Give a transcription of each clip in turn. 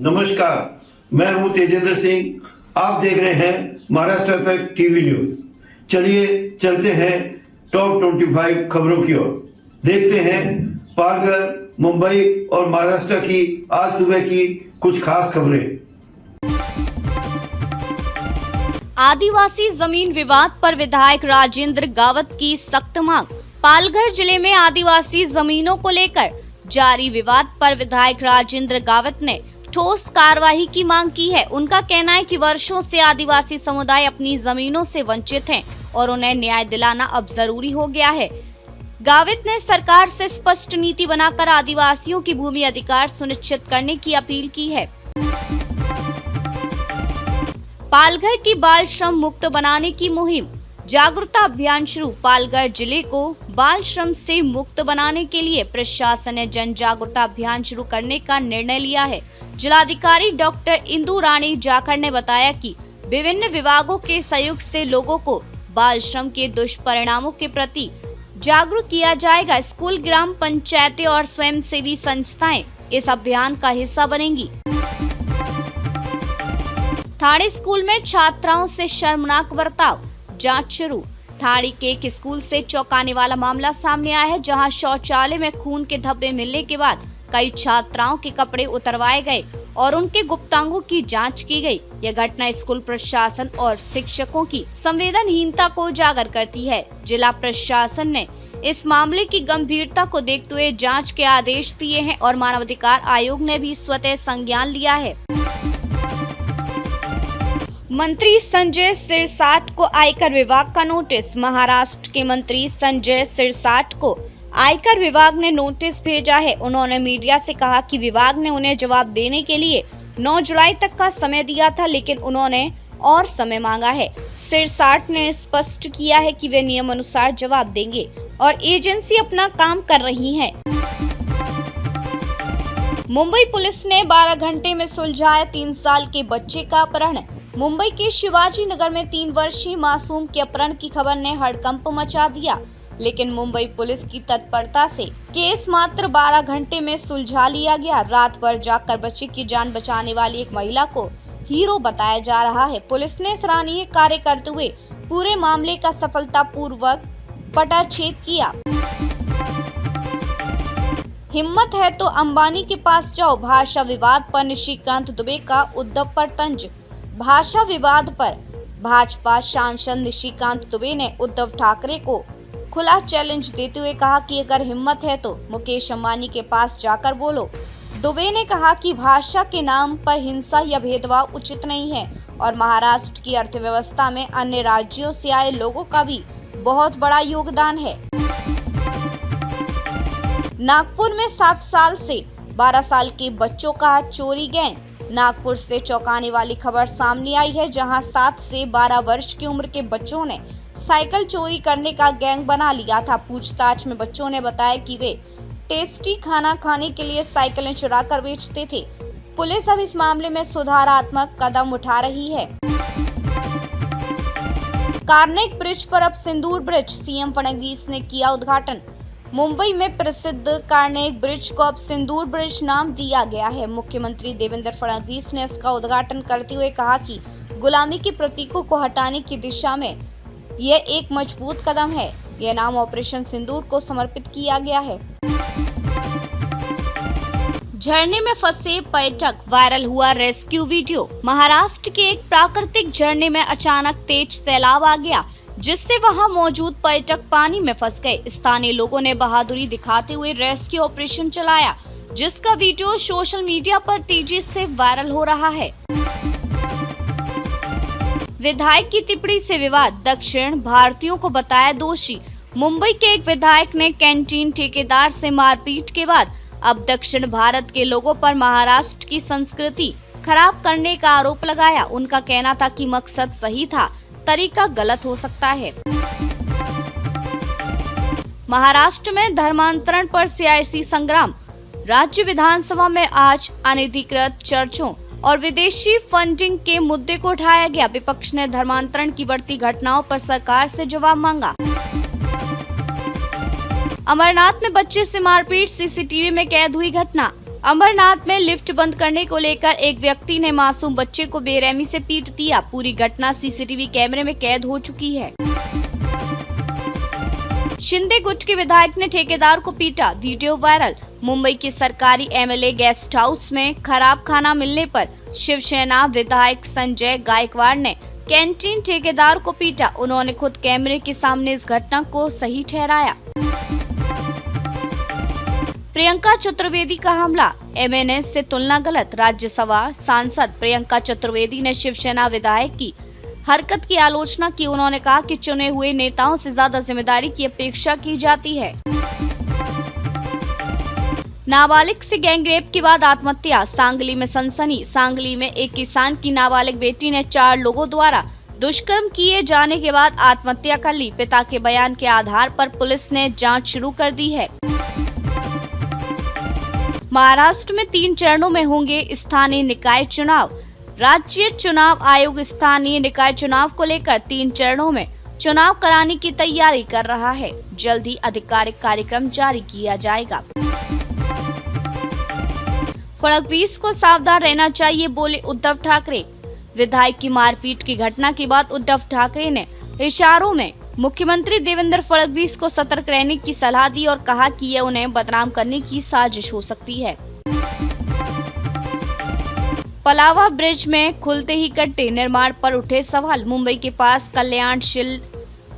नमस्कार, मैं हूं तेजेंद्र सिंह। आप देख रहे हैं महाराष्ट्र इफेक्ट टीवी न्यूज। चलिए चलते हैं टॉप 25 खबरों की ओर। देखते हैं पालघर, मुंबई और महाराष्ट्र की आज सुबह की कुछ खास खबरें। आदिवासी जमीन विवाद पर विधायक राजेंद्र गावत की सख्त मांग। पालघर जिले में आदिवासी जमीनों को लेकर जारी विवाद पर विधायक राजेंद्र गावत ने ठोस कार्रवाई की मांग की है। उनका कहना है कि वर्षों से आदिवासी समुदाय अपनी जमीनों से वंचित हैं और उन्हें न्याय दिलाना अब जरूरी हो गया है। गावित ने सरकार से स्पष्ट नीति बनाकर आदिवासियों की भूमि अधिकार सुनिश्चित करने की अपील की है। पालघर की बाल श्रम मुक्त बनाने की मुहिम, जागरूकता अभियान शुरू। पालघर जिले को बाल श्रम से मुक्त बनाने के लिए प्रशासन ने जन जागरूकता अभियान शुरू करने का निर्णय लिया है। जिलाधिकारी डॉक्टर इंदु रानी जाखड़ ने बताया कि विभिन्न विभागों के सहयोग से लोगों को बाल श्रम के दुष्परिणामों के प्रति जागरूक किया जाएगा। स्कूल, ग्राम पंचायतें और स्वयंसेवी संस्थाएं इस अभियान का हिस्सा बनेंगी। थाने स्कूल में छात्राओं से शर्मनाक बर्ताव, जांच शुरू। थाने के एक स्कूल से चौंकाने वाला मामला सामने आया है, जहां शौचालय में खून के धब्बे मिलने के बाद कई छात्राओं के कपड़े उतरवाए गए और उनके गुप्तांगों की जांच की गई। यह घटना स्कूल प्रशासन और शिक्षकों की संवेदनहीनता को उजागर करती है। जिला प्रशासन ने इस मामले की गंभीरता को देखते हुए जांच के आदेश दिए हैं और मानवाधिकार आयोग ने भी स्वतः संज्ञान लिया है। मंत्री संजय सिरसाट को आयकर विभाग का नोटिस। महाराष्ट्र के मंत्री संजय सिरसाट को आयकर विभाग ने नोटिस भेजा है। उन्होंने मीडिया से कहा कि विभाग ने उन्हें जवाब देने के लिए 9 जुलाई तक का समय दिया था, लेकिन उन्होंने और समय मांगा है। सिरसाट ने स्पष्ट किया है कि वे नियम अनुसार जवाब देंगे और एजेंसी अपना काम कर रही है। मुंबई पुलिस ने 12 घंटे में सुलझाया 3 साल के बच्चे का अपहरण। मुंबई के शिवाजी नगर में 3 वर्षीय मासूम के अपहरण की खबर ने हड़कंप मचा दिया, लेकिन मुंबई पुलिस की तत्परता से केस मात्र 12 घंटे में सुलझा लिया गया। रात भर जागकर बच्चे की जान बचाने वाली एक महिला को हीरो बताया जा रहा है। पुलिस ने सराहनीय कार्य करते हुए पूरे मामले का सफलतापूर्वक पटाक्षेप किया। हिम्मत है तो अंबानी के पास जाओ। भाषा विवाद पर निशिकांत दुबे का उद्धव पर तंज। भाषा विवाद पर भाजपा सांसद निशिकांत दुबे ने उद्धव ठाकरे को खुला चैलेंज देते हुए कहा कि अगर हिम्मत है तो मुकेश अंबानी के पास जाकर बोलो। दुबे ने कहा कि भाषा के नाम पर हिंसा या भेदभाव उचित नहीं है और महाराष्ट्र की अर्थव्यवस्था में अन्य राज्यों से आए लोगों का भी बहुत बड़ा योगदान है। नागपुर में 7 साल से 12 साल के बच्चों का चोरी गैंग। नागपुर से चौंकाने वाली खबर सामने आई है, जहां 7 से 12 वर्ष की उम्र के बच्चों ने साइकिल चोरी करने का गैंग बना लिया था। पूछताछ में बच्चों ने बताया कि वे टेस्टी खाना खाने के लिए साइकिलें चुरा कर बेचते थे। पुलिस अब इस मामले में सुधारात्मक कदम उठा रही है। कार्नेग ब्रिज पर अब सिंदूर ब्रिज, सीएम फडणवीस ने किया उद्घाटन। मुंबई में प्रसिद्ध कार्नेग ब्रिज को अब सिंदूर ब्रिज नाम दिया गया है। मुख्यमंत्री देवेंद्र फडणवीस ने इसका उद्घाटन करते हुए कहा कि गुलामी के प्रतीकों को हटाने की दिशा में यह एक मजबूत कदम है। यह नाम ऑपरेशन सिंदूर को समर्पित किया गया है। झरने में फंसे पर्यटक, वायरल हुआ रेस्क्यू वीडियो। महाराष्ट्र के एक प्राकृतिक झरने में अचानक तेज सैलाब आ गया, जिससे वहां मौजूद पर्यटक पानी में फंस गए। स्थानीय लोगों ने बहादुरी दिखाते हुए रेस्क्यू ऑपरेशन चलाया, जिसका वीडियो सोशल मीडिया पर तेजी से वायरल हो रहा है। विधायक की टिप्पणी से विवाद, दक्षिण भारतीयों को बताया दोषी। मुंबई के एक विधायक ने कैंटीन ठेकेदार से मारपीट के बाद अब दक्षिण भारत के लोगों पर महाराष्ट्र की संस्कृति खराब करने का आरोप लगाया। उनका कहना था कि मकसद सही था, तरीका गलत हो सकता है। महाराष्ट्र में धर्मांतरण पर सियासी संग्राम। राज्य विधानसभा में आज अनधिकृत चर्चों और विदेशी फंडिंग के मुद्दे को उठाया गया। विपक्ष ने धर्मांतरण की बढ़ती घटनाओं पर सरकार से जवाब मांगा। अमरनाथ में बच्चे से मारपीट, सीसीटीवी में कैद हुई घटना। अमरनाथ में लिफ्ट बंद करने को लेकर एक व्यक्ति ने मासूम बच्चे को बेरहमी से पीट दिया। पूरी घटना सीसीटीवी कैमरे में कैद हो चुकी है। शिंदे गुट के विधायक ने ठेकेदार को पीटा, वीडियो वायरल। मुंबई के सरकारी एमएलए गेस्ट हाउस में खराब खाना मिलने पर शिवसेना विधायक संजय गायकवाड़ ने कैंटीन ठेकेदार को पीटा। उन्होंने खुद कैमरे के सामने इस घटना को सही ठहराया। प्रियंका चतुर्वेदी का हमला, एमएनएस से तुलना गलत। राज्यसभा सांसद प्रियंका चतुर्वेदी ने शिवसेना विधायक की हरकत की आलोचना की। उन्होंने कहा कि चुने हुए नेताओं से ज्यादा जिम्मेदारी की अपेक्षा की जाती है। नाबालिग से गैंगरेप के बाद आत्महत्या, सांगली में सनसनी। सांगली में एक किसान की नाबालिग बेटी ने 4 लोगों द्वारा दुष्कर्म किए जाने के बाद आत्महत्या कर ली। पिता के बयान के आधार पर पुलिस ने जांच शुरू कर दी है। महाराष्ट्र में 3 चरणों में होंगे स्थानीय निकाय चुनाव। राज्य चुनाव आयोग स्थानीय निकाय चुनाव को लेकर 3 चरणों में चुनाव कराने की तैयारी कर रहा है। जल्द ही आधिकारिक कार्यक्रम जारी किया जाएगा। फडणवीस को सावधान रहना चाहिए, बोले उद्धव ठाकरे। विधायक की मारपीट की घटना के बाद उद्धव ठाकरे ने इशारों में मुख्यमंत्री देवेंद्र फडणवीस को सतर्क रहने की सलाह दी और कहा कि यह उन्हें बदनाम करने की साजिश हो सकती है। पलावा ब्रिज में खुलते ही गड्ढे, निर्माण पर उठे सवाल। मुंबई के पास कल्याणशील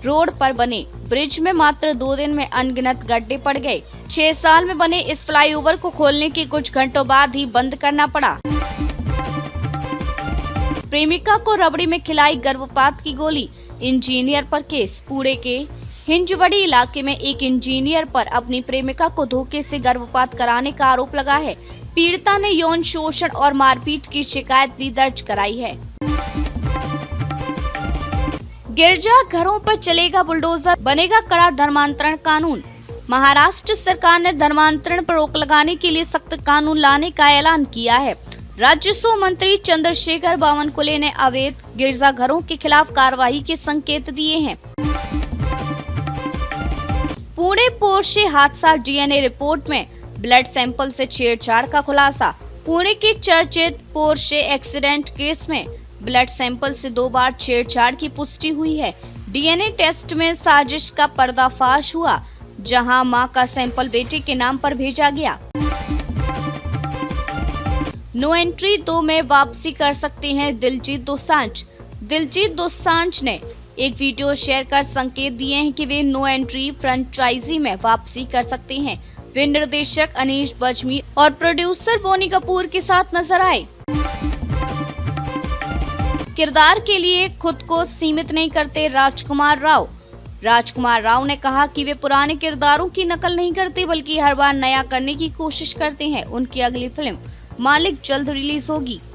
रोड पर बने ब्रिज में मात्र 2 दिन में अनगिनत गड्ढे पड़ गए। 6 साल में बने इस फ्लाईओवर को खोलने के कुछ घंटों बाद ही बंद करना पड़ा। प्रेमिका को रबड़ी में खिलाई गर्भपात की गोली, इंजीनियर पर केस। पुणे के हिंजवड़ी इलाके में एक इंजीनियर पर अपनी प्रेमिका को धोखे से गर्भपात कराने का आरोप लगा है। पीड़िता ने यौन शोषण और मारपीट की शिकायत भी दर्ज कराई है। गिरजा घरों पर चलेगा बुलडोजर, बनेगा कड़ा धर्मांतरण कानून। महाराष्ट्र सरकार ने धर्मांतरण पर रोक लगाने के लिए सख्त कानून लाने का ऐलान किया है। राजस्व मंत्री चंद्रशेखर बावनकुले ने अवैध गिरजाघरों के खिलाफ कार्रवाई के संकेत दिए हैं। पुणे पोर्शे हादसा, डीएनए रिपोर्ट में ब्लड सैंपल से छेड़छाड़ का खुलासा। पुणे के चर्चित पोर्शे एक्सीडेंट केस में ब्लड सैंपल से 2 बार छेड़छाड़ की पुष्टि हुई है। डीएनए टेस्ट में साजिश का पर्दाफाश हुआ, जहां मां का सैंपल बेटे के नाम पर भेजा गया। नो एंट्री 2 में वापसी कर सकते हैं दिलजीत दोसांझ। दिलजीत दोसांझ ने एक वीडियो शेयर कर संकेत दिए हैं कि वे नो एंट्री फ्रेंचाइजी में वापसी कर सकते हैं। वे निर्देशक अनीश बज्मी और प्रोड्यूसर बोनी कपूर के साथ नजर आए। किरदार के लिए खुद को सीमित नहीं करते राजकुमार राव। राजकुमार राव ने कहा कि वे पुराने किरदारों की नकल नहीं करते, बल्कि हर बार नया करने की कोशिश करते हैं। उनकी अगली फिल्म मालिक जल्द रिलीज होगी।